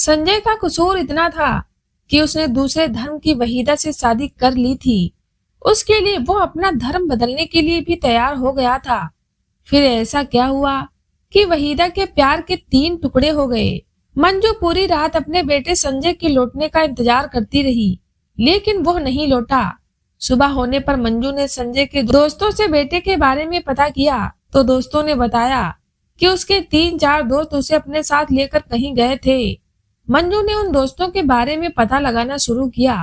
संजय का कसूर इतना था कि उसने दूसरे धर्म की वहीदा से शादी कर ली थी। उसके लिए वो अपना धर्म बदलने के लिए भी तैयार हो गया था। फिर ऐसा क्या हुआ कि वहीदा के प्यार के 3 टुकड़े हो गए। मंजू पूरी रात अपने बेटे संजय के लौटने का इंतजार करती रही, लेकिन वो नहीं लौटा। सुबह होने पर मंजू ने संजय के दोस्तों से बेटे के बारे में पता किया तो दोस्तों ने बताया कि उसके 3-4 दोस्त उसे अपने साथ लेकर कहीं गए थे। मंजू ने उन दोस्तों के बारे में पता लगाना शुरू किया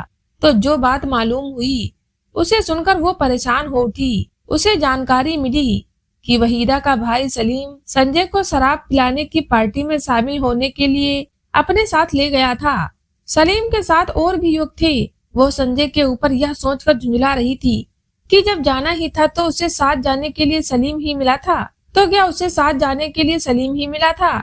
तो जो बात मालूम हुई उसे सुनकर वो परेशान हो उठी। उसे जानकारी मिली कि वहीदा का भाई सलीम संजय को शराब पिलाने की पार्टी में शामिल होने के लिए अपने साथ ले गया था। सलीम के साथ और भी युवक थे। वो संजय के ऊपर यह सोचकर झुंझला रही थी कि जब जाना ही था तो उसे साथ जाने के लिए सलीम ही मिला था। तो क्या उसे साथ जाने के लिए सलीम ही मिला था?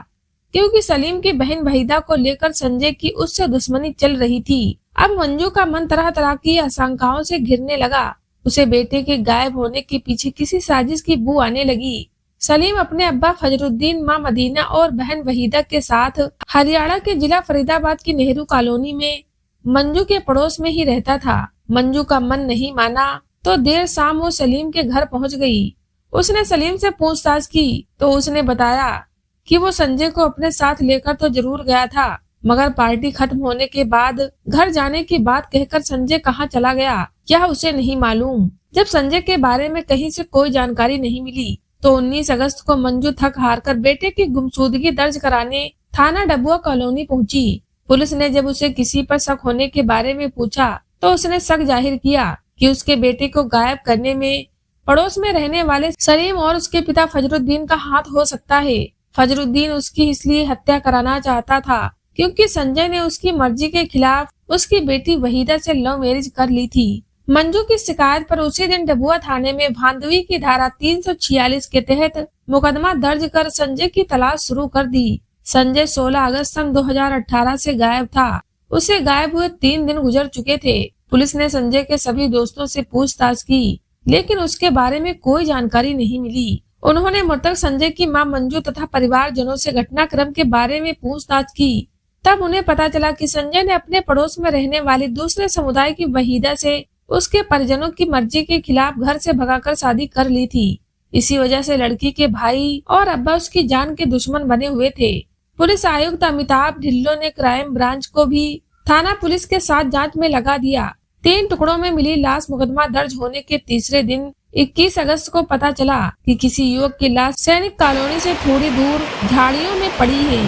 क्योंकि सलीम की बहन वहीदा को लेकर संजय की उससे दुश्मनी चल रही थी। अब मंजू का मन तरह तरह की आशंकाओं से घिरने लगा। उसे बेटे के गायब होने के पीछे किसी साजिश की बू आने लगी। सलीम अपने अब्बा फजरुद्दीन, माँ मदीना और बहन वहीदा के साथ हरियाणा के जिला फरीदाबाद की नेहरू कॉलोनी में मंजू के पड़ोस में ही रहता था। मंजू का मन नहीं माना तो देर शाम वो सलीम के घर पहुंच गई। उसने सलीम से पूछताछ की तो उसने बताया कि वो संजय को अपने साथ लेकर तो जरूर गया था, मगर पार्टी खत्म होने के बाद घर जाने की बात कहकर संजय कहाँ चला गया यह उसे नहीं मालूम। जब संजय के बारे में कहीं से कोई जानकारी नहीं मिली तो 19 अगस्त को मंजू थक हार कर बेटे की गुमशुदगी दर्ज कराने थाना डबुआ कॉलोनी पहुंची। पुलिस ने जब उसे किसी पर शक होने के बारे में पूछा तो उसने शक जाहिर किया कि उसके बेटे को गायब करने में पड़ोस में रहने वाले सलीम और उसके पिता फजरुद्दीन का हाथ हो सकता है। फजरुद्दीन उसकी इसलिए हत्या कराना चाहता था क्योंकि संजय ने उसकी मर्जी के खिलाफ उसकी बेटी वहीदा से लव मैरिज कर ली थी। मंजू की शिकायत पर उसी दिन डबुआ थाने में भांदवी की धारा 346 के तहत मुकदमा दर्ज कर संजय की तलाश शुरू कर दी। संजय 16 अगस्त सन 2018 से गायब था। उसे गायब हुए 3 दिन गुजर चुके थे। पुलिस ने संजय के सभी दोस्तों से पूछताछ की, लेकिन उसके बारे में कोई जानकारी नहीं मिली। उन्होंने मृतक संजय की मां मंजू तथा परिवारजनों से घटनाक्रम के बारे में पूछताछ की। तब उन्हें पता चला कि संजय ने अपने पड़ोस में रहने वाली दूसरे समुदाय की वहीदा से उसके परिजनों की मर्जी के खिलाफ घर से भगाकर शादी कर ली थी। इसी वजह से लड़की के भाई और अब्बा उसकी जान के दुश्मन बने हुए थे। पुलिस आयुक्त अमिताभ ढिल्लों ने क्राइम ब्रांच को भी थाना पुलिस के साथ जांच में लगा दिया। 3 टुकड़ों में मिली लाश मुकदमा दर्ज होने के तीसरे दिन 21 अगस्त को पता चला कि किसी युवक की लाश सैनिक कॉलोनी से थोड़ी दूर झाड़ियों में पड़ी है।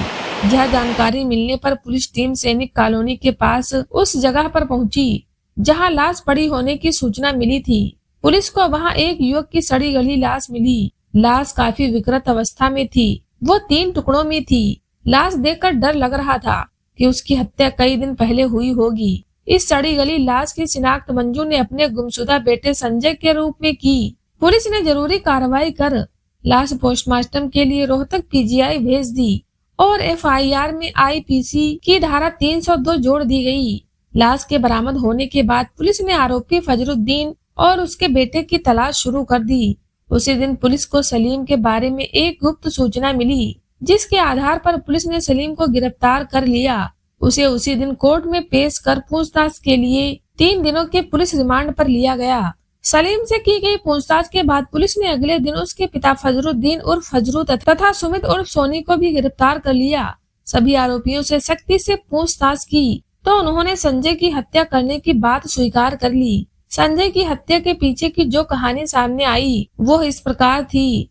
यह जानकारी मिलने पर पुलिस टीम सैनिक कॉलोनी के पास उस जगह पर पहुंची जहां लाश पड़ी होने की सूचना मिली थी। पुलिस को वहां एक युवक की सड़ी गली लाश मिली। लाश काफी विकृत अवस्था में थी। वो 3 टुकड़ों में थी। लाश देखकर डर लग रहा था कि उसकी हत्या कई दिन पहले हुई होगी। इस सड़ी गली लाश की शिनाख्त मंजू ने अपने गुमशुदा बेटे संजय के रूप में की। पुलिस ने जरूरी कार्रवाई कर लाश पोस्टमार्टम के लिए रोहतक पीजीआई भेज दी और एफआईआर में आईपीसी की धारा 302 जोड़ दी गई। लाश के बरामद होने के बाद पुलिस ने आरोपी फजरुद्दीन और उसके बेटे की तलाश शुरू कर दी। उसी दिन पुलिस को सलीम के बारे में एक गुप्त सूचना मिली, जिसके आधार पर पुलिस ने सलीम को गिरफ्तार कर लिया। उसे उसी दिन कोर्ट में पेश कर पूछताछ के लिए 3 दिनों के पुलिस रिमांड पर लिया गया। सलीम से की गई पूछताछ के बाद पुलिस ने अगले दिन उसके पिता फजरुद्दीन उर्फ फजरू तथा सुमित उर्फ सोनी को भी गिरफ्तार कर लिया। सभी आरोपियों से सख्ती से पूछताछ की तो उन्होंने संजय की हत्या करने की बात स्वीकार कर ली। संजय की हत्या के पीछे की जो कहानी सामने आई वो इस प्रकार थी।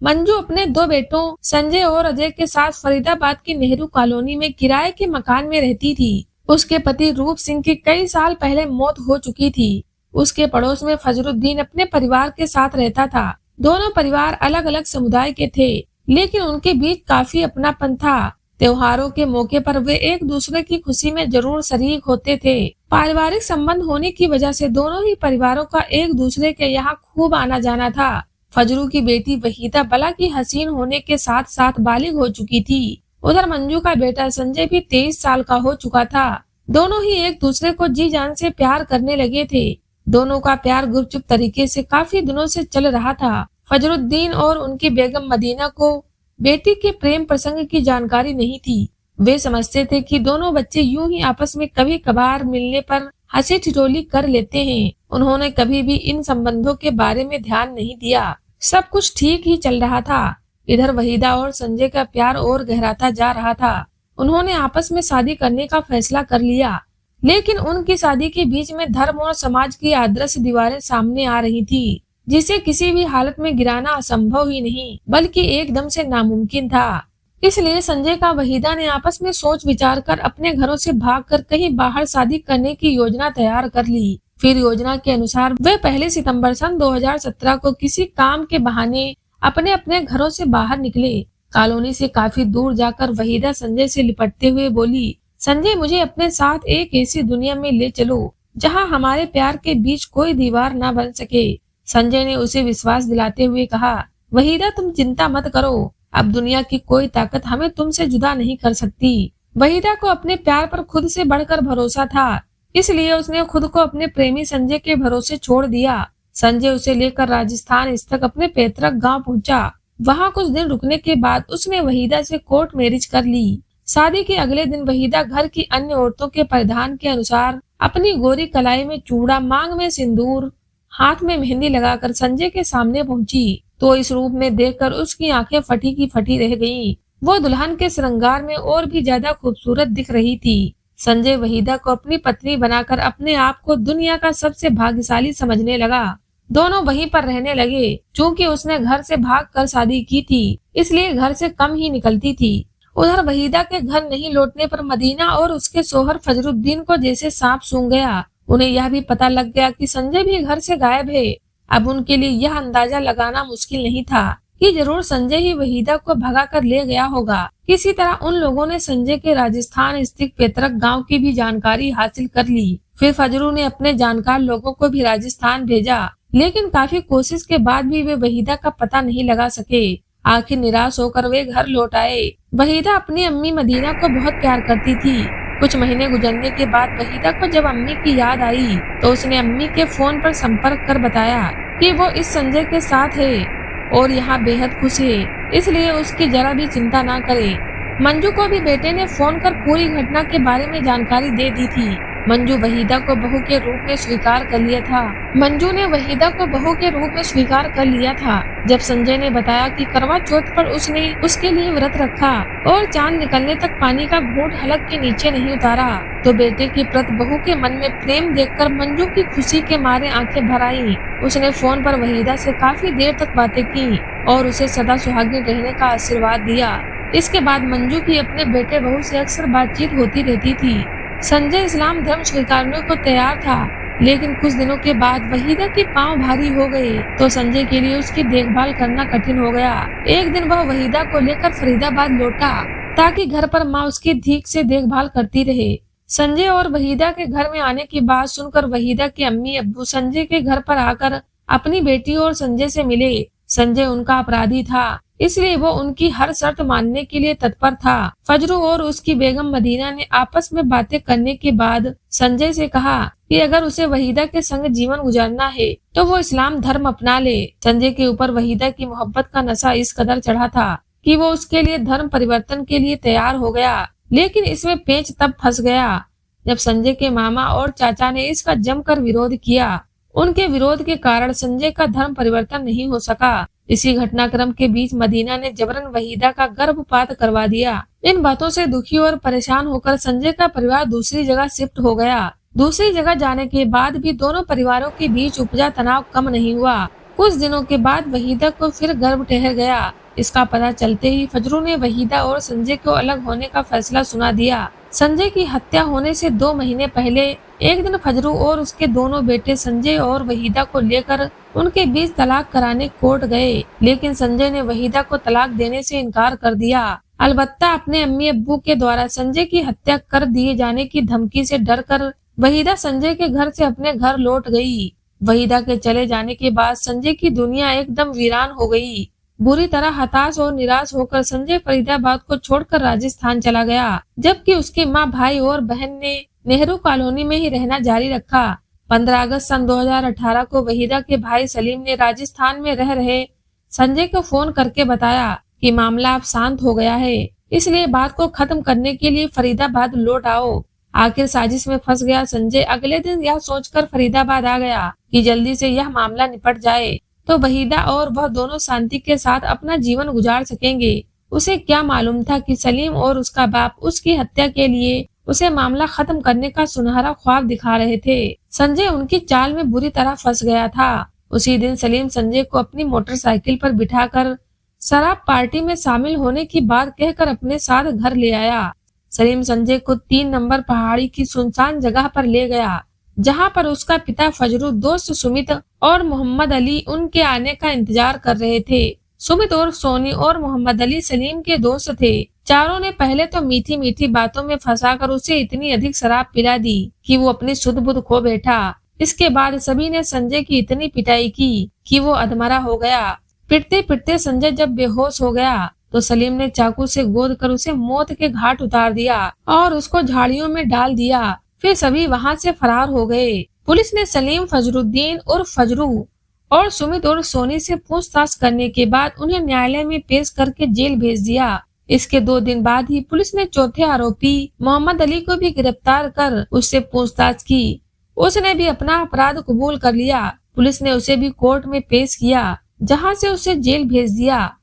मंजू अपने 2 बेटों संजय और अजय के साथ फरीदाबाद की नेहरू कॉलोनी में किराए के मकान में रहती थी। उसके पति रूप सिंह की कई साल पहले मौत हो चुकी थी। उसके पड़ोस में फजरुद्दीन अपने परिवार के साथ रहता था। दोनों परिवार अलग अलग समुदाय के थे, लेकिन उनके बीच काफी अपनापन था। त्योहारों के मौके पर वे एक दूसरे की खुशी में जरूर शरीक होते थे। पारिवारिक संबंध होने की वजह से दोनों ही परिवारों का एक दूसरे के यहाँ खूब आना जाना था। फजरू की बेटी वहीदा बला की हसीन होने के साथ साथ बालिग हो चुकी थी। उधर मंजू का बेटा संजय भी 23 साल का हो चुका था। दोनों ही एक दूसरे को जी जान से प्यार करने लगे थे। दोनों का प्यार गुपचुप तरीके से काफी दिनों से चल रहा था। फजरुद्दीन और उनकी बेगम मदीना को बेटी के प्रेम प्रसंग की जानकारी नहीं थी। वे समझते थे कि दोनों बच्चे यूं ही आपस में कभी कभार मिलने पर हंसी ठिठोली कर लेते हैं। उन्होंने कभी भी इन संबंधों के बारे में ध्यान नहीं दिया। सब कुछ ठीक ही चल रहा था। इधर वहीदा और संजय का प्यार और गहराता जा रहा था। उन्होंने आपस में शादी करने का फैसला कर लिया, लेकिन उनकी शादी के बीच में धर्म और समाज की आदर्श दीवारें सामने आ रही थी, जिसे किसी भी हालत में गिराना असंभव ही नहीं बल्कि एकदम से नामुमकिन था। इसलिए संजय का वहीदा ने आपस में सोच विचार कर अपने घरों से भागकर कहीं बाहर शादी करने की योजना तैयार कर ली। फिर योजना के अनुसार वे 1 सितंबर सन 2017 को किसी काम के बहाने अपने अपने घरों से बाहर निकले। कॉलोनी से काफी दूर जाकर वहीदा संजय से लिपटते हुए बोली, संजय, मुझे अपने साथ एक ऐसी दुनिया में ले चलो जहां हमारे प्यार के बीच कोई दीवार न बन सके। संजय ने उसे विश्वास दिलाते हुए कहा, वहीदा, तुम चिंता मत करो, अब दुनिया की कोई ताकत हमें तुमसे जुदा नहीं कर सकती। वहीदा को अपने प्यार पर खुद से बढ़कर भरोसा था, इसलिए उसने खुद को अपने प्रेमी संजय के भरोसे छोड़ दिया। संजय उसे लेकर राजस्थान स्थित अपने पैतृक गांव पहुंचा। वहां कुछ दिन रुकने के बाद उसने वहीदा से कोर्ट मैरिज कर ली। शादी के अगले दिन वहीदा घर की अन्य औरतों के परिधान के अनुसार अपनी गोरी कलाई में चूड़ा, मांग में सिंदूर, हाथ में मेहंदी लगाकर संजय के सामने पहुंची, तो इस रूप में देखकर उसकी आंखें फटी की फटी रह गईं। वो दुल्हन के श्रृंगार में और भी ज्यादा खूबसूरत दिख रही थी। संजय वहीदा को अपनी पत्नी बनाकर अपने आप को दुनिया का सबसे भाग्यशाली समझने लगा। दोनों वहीं पर रहने लगे। चूंकि उसने घर से भागकर शादी की थी, इसलिए घर से कम ही निकलती थी। उधर वहीदा के घर नहीं लौटने पर मदीना और उसके शोहर फजरुद्दीन को जैसे सांप सूंघ गया। उन्हें यह भी पता लग गया कि संजय भी घर से गायब है। अब उनके लिए यह अंदाजा लगाना मुश्किल नहीं था कि जरूर संजय ही वहीदा को भगा कर ले गया होगा। किसी तरह उन लोगों ने संजय के राजस्थान स्थित पैतृक गांव की भी जानकारी हासिल कर ली। फिर फजरू ने अपने जानकार लोगों को भी राजस्थान भेजा, लेकिन काफी कोशिश के बाद भी वे वहीदा का पता नहीं लगा सके। आखिर निराश होकर वे घर लौट आए। वहीदा अपनी अम्मी मदीना को बहुत प्यार करती थी। कुछ महीने गुजरने के बाद वहीदा को जब अम्मी की याद आई, तो उसने अम्मी के फोन पर संपर्क कर बताया कि वो इस संजय के साथ है और यहाँ बेहद खुश है, इसलिए उसकी जरा भी चिंता ना करे। मंजू को भी बेटे ने फोन कर पूरी घटना के बारे में जानकारी दे दी थी। मंजू वहीदा को बहू के रूप में स्वीकार कर लिया था। मंजू ने वहीदा को बहू के रूप में स्वीकार कर लिया था। जब संजय ने बताया कि करवा चौथ पर उसने उसके लिए व्रत रखा और चांद निकलने तक पानी का घूंट हलक के नीचे नहीं उतारा, तो बेटे की प्रति बहू के मन में प्रेम देखकर मंजू की खुशी के मारे आंखें भर आई। उसने फोन पर वहीदा से काफी देर तक बातें की और उसे सदा सुहागिन रहने का आशीर्वाद दिया। इसके बाद मंजू की अपने बेटे बहू से अक्सर बातचीत होती रहती थी। संजय इस्लाम धर्म स्वीकारने को तैयार था, लेकिन कुछ दिनों के बाद वहीदा के पांव भारी हो गए, तो संजय के लिए उसकी देखभाल करना कठिन हो गया। एक दिन वह वहीदा को लेकर फरीदाबाद लौटा ताकि घर पर माँ उसकी ठीक से देखभाल करती रहे। संजय और वहीदा के घर में आने की बात सुनकर वहीदा के अम्मी अब्बू संजय के घर पर आकर अपनी बेटी और संजय से मिले। संजय उनका अपराधी था, इसलिए वो उनकी हर शर्त मानने के लिए तत्पर था। फजरू और उसकी बेगम मदीना ने आपस में बातें करने के बाद संजय से कहा कि अगर उसे वहीदा के संग जीवन गुजारना है तो वो इस्लाम धर्म अपना ले। संजय के ऊपर वहीदा की मोहब्बत का नशा इस कदर चढ़ा था कि वो उसके लिए धर्म परिवर्तन के लिए तैयार हो गया, लेकिन इसमें पेंच तब फंस गया जब संजय के मामा और चाचा ने इसका जमकर विरोध किया। उनके विरोध के कारण संजय का धर्म परिवर्तन नहीं हो सका। इसी घटनाक्रम के बीच मदीना ने जबरन वहीदा का गर्भपात करवा दिया। इन बातों से दुखी और परेशान होकर संजय का परिवार दूसरी जगह शिफ्ट हो गया। दूसरी जगह जाने के बाद भी दोनों परिवारों के बीच उपजा तनाव कम नहीं हुआ। कुछ दिनों के बाद वहीदा को फिर गर्भ ठहर गया। इसका पता चलते ही फजरू ने वहीदा और संजय को अलग होने का फैसला सुना दिया। संजय की हत्या होने से 2 महीने पहले एक दिन फजरू और उसके दोनों बेटे संजय और वहीदा को लेकर उनके बीच तलाक कराने कोर्ट गए, लेकिन संजय ने वहीदा को तलाक देने से इनकार कर दिया। अलबत्ता अपने अम्मी अब्बू के द्वारा संजय की हत्या कर दिए जाने की धमकी से डरकर वहीदा संजय के घर से अपने घर लौट गई। वहीदा के चले जाने के बाद संजय की दुनिया एकदम वीरान हो गई। बुरी तरह हताश और निराश होकर संजय फरीदाबाद को छोड़कर राजस्थान चला गया, जबकि उसकी माँ, भाई और बहन ने नेहरू कॉलोनी में ही रहना जारी रखा। 15 अगस्त सन 2018 को वहीदा के भाई सलीम ने राजस्थान में रह रहे संजय को फोन करके बताया कि मामला अब शांत हो गया है। इसलिए बात को खत्म करने के लिए फरीदाबाद लौट आओ। आखिर साजिश में फंस गया संजय अगले दिन यह सोचकर फरीदाबाद आ गया कि जल्दी से यह मामला निपट जाए तो वहीदा और वह दोनों शांति के साथ अपना जीवन गुजार सकेंगे। उसे क्या मालूम था कि सलीम और उसका बाप उसकी हत्या के लिए उसे मामला खत्म करने का सुनहरा ख्वाब दिखा रहे थे। संजय उनकी चाल में बुरी तरह फंस गया था। उसी दिन सलीम संजय को अपनी मोटरसाइकिल पर बिठाकर शराब पार्टी में शामिल होने की बात कहकर अपने साथ घर ले आया। सलीम संजय को 3 नंबर पहाड़ी की सुनसान जगह पर ले गया, जहां पर उसका पिता फजरू, दोस्त सुमित और मोहम्मद अली उनके आने का इंतजार कर रहे थे। सुमित और सोनी और मोहम्मद अली सलीम के दोस्त थे। चारों ने पहले तो मीठी मीठी बातों में फंसाकर उसे इतनी अधिक शराब पिला दी कि वो अपनी सुध बुध खो बैठा। इसके बाद सभी ने संजय की इतनी पिटाई की कि वो अधमरा हो गया। पिटते पिटते संजय जब बेहोश हो गया तो सलीम ने चाकू से गोद कर उसे मौत के घाट उतार दिया और उसको झाड़ियों में डाल दिया। फिर सभी वहां से फरार हो गए। पुलिस ने सलीम, फजरुद्दीन और फजरू और सुमित और सोनी से पूछताछ करने के बाद उन्हें न्यायालय में पेश करके जेल भेज दिया। इसके 2 दिन बाद ही पुलिस ने चौथे आरोपी मोहम्मद अली को भी गिरफ्तार कर उससे पूछताछ की। उसने भी अपना अपराध कबूल कर लिया। पुलिस ने उसे भी कोर्ट में पेश किया, जहां से उसे जेल भेज दिया।